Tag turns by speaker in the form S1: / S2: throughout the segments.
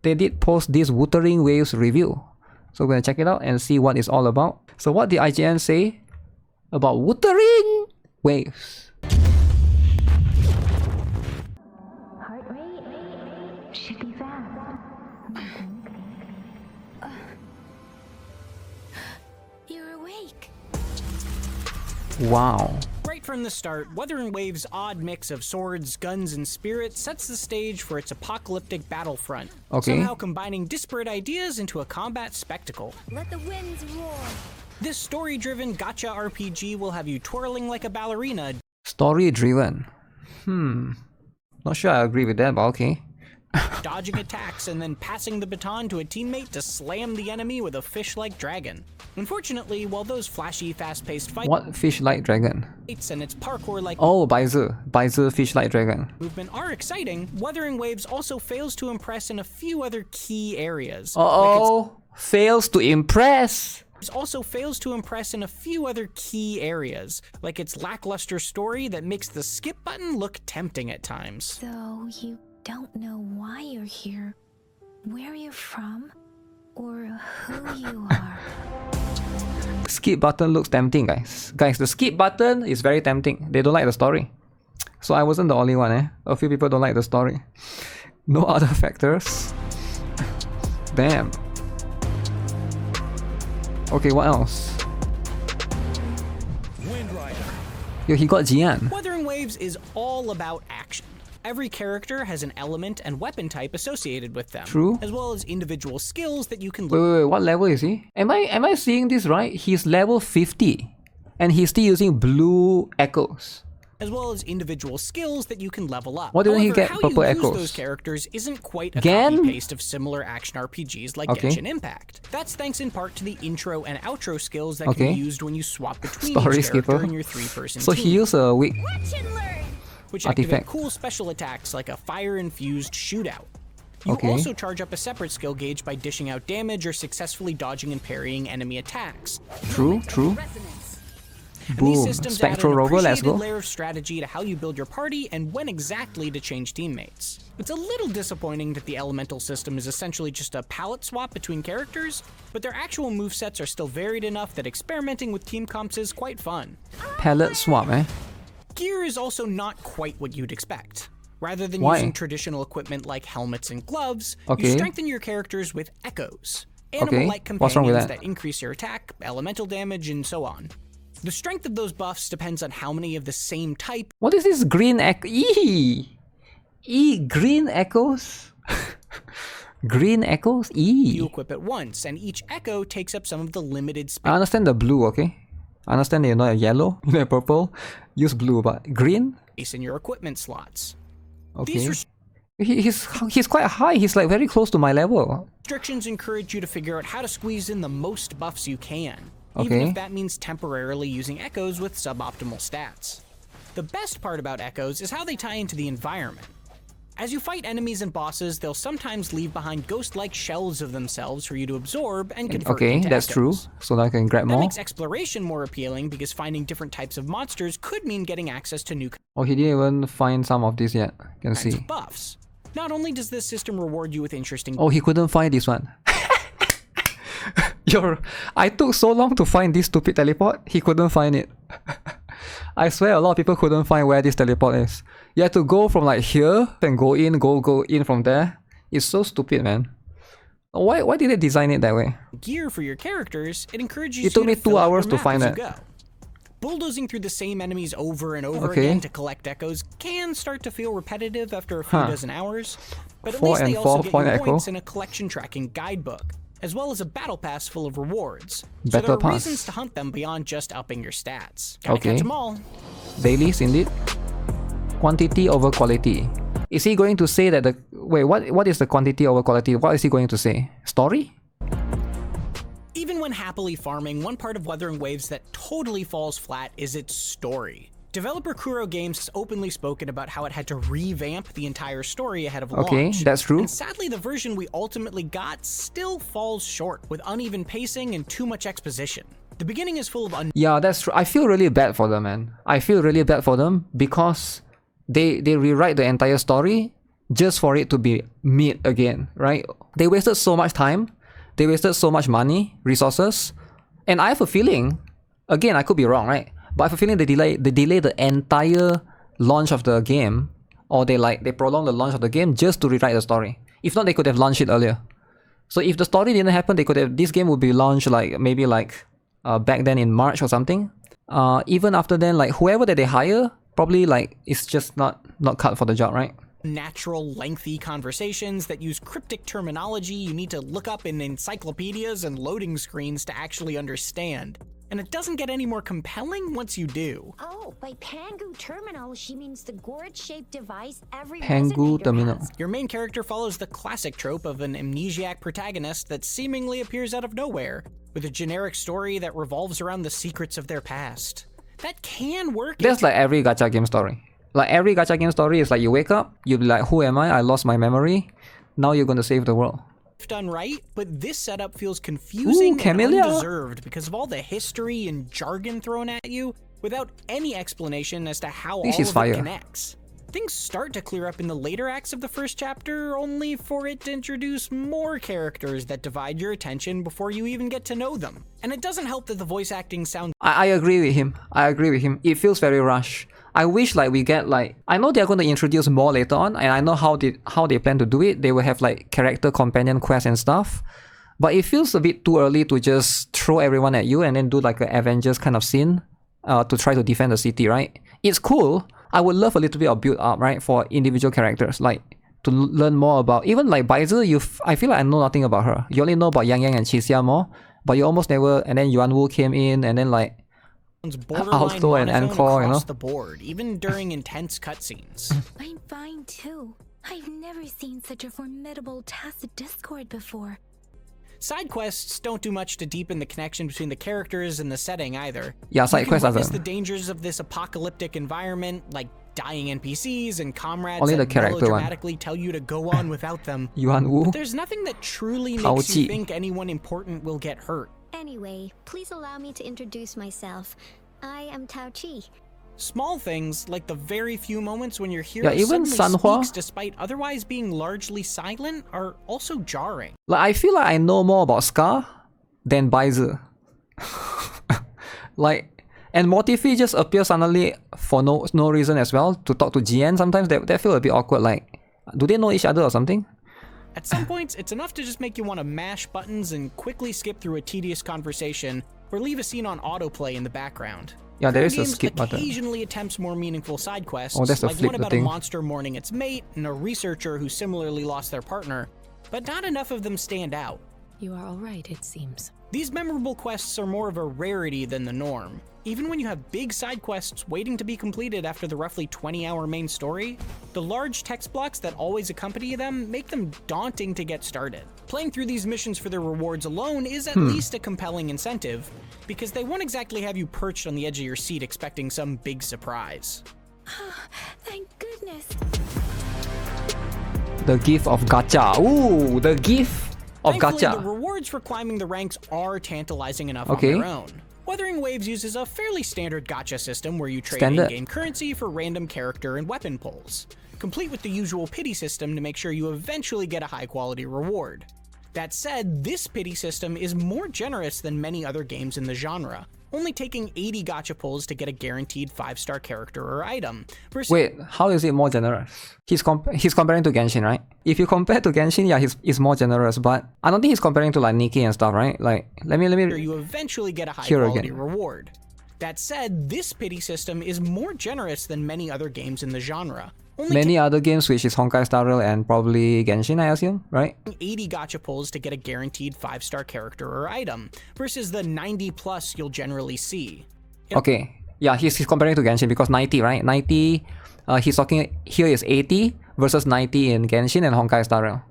S1: they did post this Wuthering Waves review. So we're gonna check it out and see what it's all about. So what did IGN say about Wuthering Waves?
S2: Heart rate should be fast. You're awake.
S1: Wow.
S3: Right from the start, Wuthering Waves' odd mix of swords, guns, and spirits sets the stage for its apocalyptic battlefront, somehow combining disparate ideas into a combat spectacle.
S2: Let the winds roar.
S3: This story-driven gacha RPG will have you twirling like a ballerina,
S1: Story-driven. Not sure I agree with that, but okay.
S3: dodging attacks and then passing the baton to a teammate to slam the enemy with a fish-like dragon. Unfortunately, while those flashy, fast-paced fights
S1: What fish-like dragon?
S3: and its parkour-like
S1: Oh, Baizi fish-like dragon.
S3: movement are exciting, Wuthering Waves also fails to impress in a few other key areas.
S1: Fails to impress.
S3: It also fails to impress in a few other key areas, like its lackluster story that makes the skip button look tempting at times.
S2: So you don't know why you're here, where you're from, or who you are.
S1: Skip button looks tempting, guys. Guys, the skip button is very tempting. They don't like the story. So I wasn't the only one, eh? A few people don't like the story. No other factors. Damn. Okay, what else? Yo, he got Jian.
S3: Wuthering Waves is all about action. Every character has an element and weapon type associated with them,
S1: True.
S3: as well as individual skills that you can
S1: Wait, what level is he? Am I seeing this right? He's level 50. And he's still using blue echoes.
S3: level up.
S1: Why didn't he get
S3: how
S1: purple
S3: you use
S1: echoes?
S3: those characters isn't quite a
S1: Gan?
S3: copy-paste of similar action RPGs like
S1: Okay.
S3: Genshin Impact. That's thanks in part to the intro and outro skills that
S1: Okay.
S3: can be used when you swap between
S1: Story
S3: each character
S1: skipper.
S3: in your three-person
S1: So
S3: team,
S1: he used a weak
S2: Watch and learn.
S3: which activate
S1: artifact.
S3: cool special attacks like a fire-infused shootout. You
S1: Okay.
S3: also charge up a separate skill gauge by dishing out damage or successfully dodging and parrying enemy attacks.
S1: True.
S3: And these
S1: Boom.
S3: systems
S1: Spectral
S3: add an
S1: Rover, let's
S3: appreciated
S1: go.
S3: layer of strategy to how you build your party and when exactly to change teammates. It's a little disappointing that the elemental system is essentially just a palette swap between characters, but their actual movesets are still varied enough that experimenting with team comps is quite fun.
S1: Palette swap, eh?
S3: Gear is also not quite what you'd expect. Rather than
S1: Why?
S3: using traditional equipment like helmets and gloves,
S1: Okay.
S3: you strengthen your characters with echoes,
S1: Okay,
S3: animal-like
S1: what's wrong with
S3: companions
S1: that?
S3: that increase your attack, elemental damage, and so on. The strength of those buffs depends on how many of the same type
S1: What is this green echo? Green echoes? Green echoes?
S3: you equip at once, and each echo takes up some of the limited
S1: I
S3: space
S1: understand the blue, okay? I understand you're not a yellow, you're not a purple. Use blue, but green?
S3: in your equipment slots.
S1: Okay.
S3: These
S1: He's quite high. He's like very close to my level.
S3: restrictions encourage you to figure out how to squeeze in the most buffs you can,
S1: Okay.
S3: even if that means temporarily using echoes with suboptimal stats. The best part about echoes is how they tie into the environment. As you fight enemies and bosses, they'll sometimes leave behind ghost-like shells of themselves for you to absorb and convert
S1: Okay,
S3: into
S1: that's true.
S3: echoes.
S1: So that I can grab
S3: That
S1: more.
S3: makes exploration more appealing because finding different types of monsters could mean getting access to new
S1: Oh, he didn't even find some of this yet. Can
S3: kinds
S1: see.
S3: of buffs. Not only does this system reward you with interesting
S1: Oh, he couldn't find this one. I took so long to find this stupid teleport. He couldn't find it. I swear a lot of people couldn't find where this teleport is. You have to go from like here and go in from there. It's so stupid, man. Why did they design it that way?
S3: gear for your characters, it encourages
S1: It took
S3: you
S1: me
S3: to
S1: 2
S3: fill out
S1: hours
S3: your
S1: to
S3: map
S1: find
S3: as you
S1: that.
S3: go. Bulldozing through the same enemies over and over
S1: Okay.
S3: again to collect echoes can start to feel repetitive after a few
S1: Huh.
S3: dozen hours, but at
S1: 4
S3: least they
S1: and
S3: also
S1: 4
S3: get
S1: point
S3: you
S1: echo.
S3: points in a collection tracking guidebook, as well as a battle pass full of rewards. So there
S1: Battle
S3: are
S1: pass.
S3: reasons to hunt them beyond just upping your stats. Gotta
S1: Okay.
S3: catch them all.
S1: Dailies indeed. Quantity over quality. Is he going to say that the... Wait, what is the quantity over quality? What is he going to say? Story?
S3: Even when happily farming, one part of Wuthering Waves that totally falls flat is its story. Developer Kuro Games has openly spoken about how it had to revamp the entire story ahead of
S1: Okay,
S3: launch.
S1: that's true.
S3: And sadly, the version we ultimately got still falls short, with uneven pacing and too much exposition. The beginning is full of
S1: Yeah, that's true. I feel really bad for them, man. I feel really bad for them because they rewrite the entire story just for it to be mid again, right? They wasted so much time, they wasted so much money, resources, and I have a feeling, again, I could be wrong, right? But I have a feeling they delay the entire launch of the game, or they prolong the launch of the game just to rewrite the story. If not, they could have launched it earlier. So if the story didn't happen, this game would be launched maybe back then in March or something. Even after then, like whoever that they hire, probably it's just not cut for the job, right?
S3: Natural, lengthy conversations that use cryptic terminology you need to look up in encyclopedias and loading screens to actually understand. And it doesn't get any more compelling once you do.
S2: Oh, by Pangu Terminal, she means the gourd-shaped device every
S1: Pangu
S2: resonator
S1: Terminal.
S2: has.
S3: Your main character follows the classic trope of an amnesiac protagonist that seemingly appears out of nowhere, with a generic story that revolves around the secrets of their past. That can work.
S1: That's like every gacha game story. Like every gacha game story is like you wake up, you'll be like, who am I? I lost my memory. Now you're going to save the world.
S3: Done right, but this setup feels confusing and
S1: Camellia.
S3: undeserved because of all the history and jargon thrown at you without any explanation as to how all of it connects. Things start to clear up in the later acts of the first chapter, only for it to introduce more characters that divide your attention before you even get to know them. And it doesn't help that the voice acting sounds...
S1: I agree with him. It feels very rushed. I wish we get I know they're going to introduce more later on, and I know how they plan to do it. They will have character companion quests and stuff. But it feels a bit too early to just throw everyone at you and then do an Avengers kind of scene to try to defend the city, right? It's cool. I would love a little bit of build up, right, for individual characters, to learn more about. Even Baizi, I feel like I know nothing about her. You only know about Yang Yang and Qixia more, but you almost never. And then Yuan Wu came in, and then
S3: borderline
S1: Alto and
S3: monotone
S1: Encore,
S3: across the board, even during intense cutscenes.
S2: I'm fine too. I've never seen such a formidable tacit discord before.
S3: Side quests don't do much to deepen the connection between the characters and the setting either.
S1: Yeah, side quests
S3: are the dangers of this apocalyptic environment, like dying NPCs and comrades
S1: only the
S3: that
S1: character
S3: melodramatically tell you to go on without them.
S1: Yuan Wu.
S3: But there's nothing that truly makes you think anyone important will get hurt.
S4: Anyway, please allow me to introduce myself. I am Tao Chi.
S3: Small things, like the very few moments when your hero
S1: Yeah, even
S3: suddenly
S1: Sanhua,
S3: speaks despite otherwise being largely silent, are also jarring.
S1: I feel like I know more about Scar than Baizi. And Mortifi just appears suddenly for no reason as well to talk to GN. Sometimes they feel a bit awkward. Do they know each other or something?
S3: At some points, it's enough to just make you want to mash buttons and quickly skip through a tedious conversation or leave a scene on autoplay in the background.
S1: Yeah, there is a
S3: Games
S1: skip button.
S3: occasionally attempts more meaningful side quests,
S1: Oh, that's a
S3: like
S1: flip
S3: one
S1: the
S3: about
S1: thing.
S3: a monster mourning its mate and a researcher who similarly lost their partner, but not enough of them stand out.
S5: You are all right, it seems.
S3: These memorable quests are more of a rarity than the norm. Even when you have big side quests waiting to be completed after the roughly 20-hour main story, the large text blocks that always accompany them make them daunting to get started. Playing through these missions for their rewards alone is at least a compelling incentive, because they won't exactly have you perched on the edge of your seat expecting some big surprise.
S2: Thank goodness.
S1: The gift of gacha. Ooh, the gift of
S3: Thankfully,
S1: gacha.
S3: the rewards for climbing the ranks are tantalizing enough
S1: Okay.
S3: on their own. Wuthering Waves uses a fairly standard gacha system where you trade
S1: Standard.
S3: in-game currency for random character and weapon pulls, complete with the usual pity system to make sure you eventually get a high-quality reward. That said, this pity system is more generous than many other games in the genre, only taking 80 gacha pulls to get a guaranteed 5-star character or item.
S1: Wait, how is it more generous? He's comparing to Genshin, right? If you compare to Genshin, yeah, he's more generous, but I don't think he's comparing to Nikke and stuff, right? Let me
S3: You eventually get a
S1: Here
S3: high-quality
S1: again.
S3: reward. That said, this pity system is more generous than many other games in the genre, only
S1: many other games, which is Honkai Star Rail and probably Genshin, I assume, right?
S3: 80 gacha pulls to get a guaranteed 5-star character or item, versus the 90 plus you'll generally see.
S1: Okay, yeah, he's comparing to Genshin because 90, right? 90, he's talking here is 80 versus 90 in Genshin and Honkai Star Rail.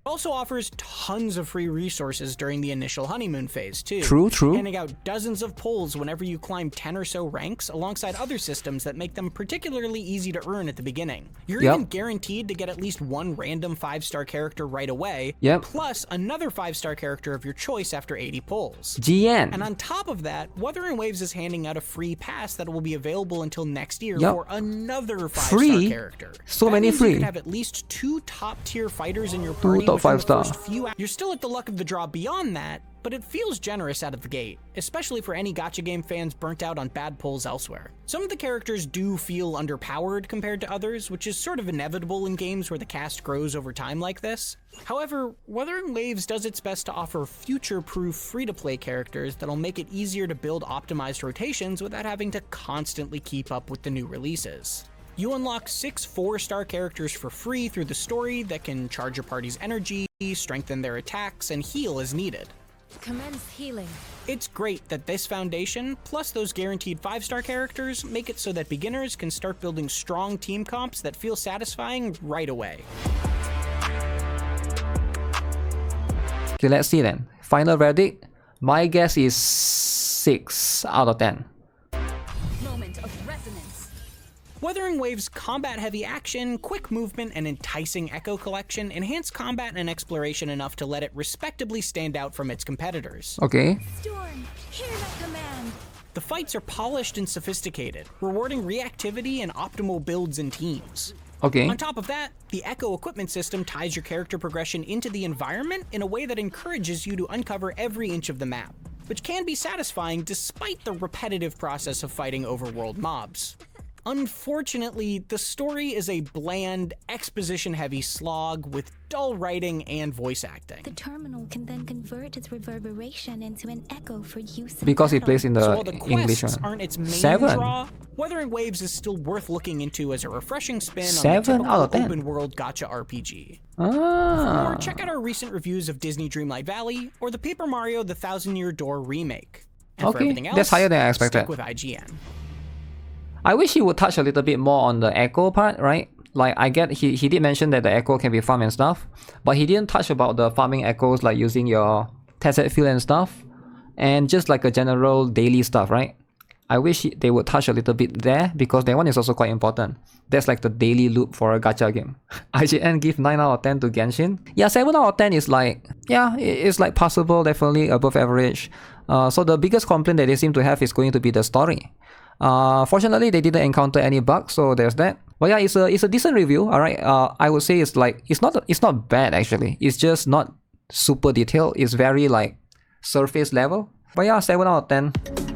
S3: Also offers tons of free resources during the initial honeymoon phase too.
S1: True.
S3: Handing out dozens of pulls whenever you climb 10 or so ranks alongside other systems that make them particularly easy to earn at the beginning. You're even guaranteed to get at least one random 5-star character right away, plus another 5-star character of your choice after 80 pulls.
S1: GN.
S3: And on top of that, Wuthering Waves is handing out a free pass that will be available until next year for another 5-star character.
S1: So
S3: that
S1: many
S3: means
S1: free.
S3: You could have at least 2 top-tier fighters in your party.
S1: Top 5-star.
S3: You're still at the luck of the draw beyond that, but it feels generous out of the gate, especially for any gacha game fans burnt out on bad pulls elsewhere. Some of the characters do feel underpowered compared to others, which is sort of inevitable in games where the cast grows over time like this. However, Wuthering Waves does its best to offer future-proof free-to-play characters that'll make it easier to build optimized rotations without having to constantly keep up with the new releases. You unlock 6 4-star characters for free through the story that can charge your party's energy, strengthen their attacks, and heal as needed.
S5: Commence healing.
S3: It's great that this foundation, plus those guaranteed 5-star characters, make it so that beginners can start building strong team comps that feel satisfying right away.
S1: Okay, let's see then. Final verdict. My guess is 6 out of 10.
S5: Moment of resonance.
S3: Wuthering Waves' combat-heavy action, quick movement, and enticing echo collection enhance combat and exploration enough to let it respectably stand out from its competitors.
S1: Okay.
S2: Storm, hear my command.
S3: The fights are polished and sophisticated, rewarding reactivity and optimal builds and teams.
S1: Okay.
S3: On top of that, the Echo equipment system ties your character progression into the environment in a way that encourages you to uncover every inch of the map, which can be satisfying despite the repetitive process of fighting overworld mobs. Unfortunately, the story is a bland, exposition-heavy slog with dull writing and voice acting.
S2: The terminal can then convert its reverberation into an echo for use in
S1: Because it
S2: battle.
S1: plays in the
S3: So while the
S1: English
S3: quests
S1: one.
S3: aren't its main
S1: 7.
S3: draw, Wuthering Waves is still worth looking into as a refreshing spin on
S1: 7
S3: the
S1: out of
S3: typical
S1: 10.
S3: open-world gacha RPG.
S1: Ah.
S3: Or check out our recent reviews of Disney Dreamlight Valley or the Paper Mario The Thousand Year Door remake. And for
S1: Okay,
S3: everything else,
S1: that's higher than I expected.
S3: stick with IGN.
S1: I wish he would touch a little bit more on the echo part, right? Like, I get he did mention that the echo can be farmed and stuff, but he didn't touch about the farming echoes, like using your tested field and stuff, and just like a general daily stuff, right? I wish they would touch a little bit there, because that one is also quite important. That's like the daily loop for a gacha game. IGN give 9 out of 10 to Genshin. Yeah, 7 out of 10 is like, yeah, it's like passable, definitely above average. So the biggest complaint that they seem to have is going to be the story. Fortunately, they didn't encounter any bugs, so there's that. But yeah, it's a decent review. All right, I would say it's like it's not bad actually. It's just not super detailed. It's very like surface level. But yeah, 7 out of 10.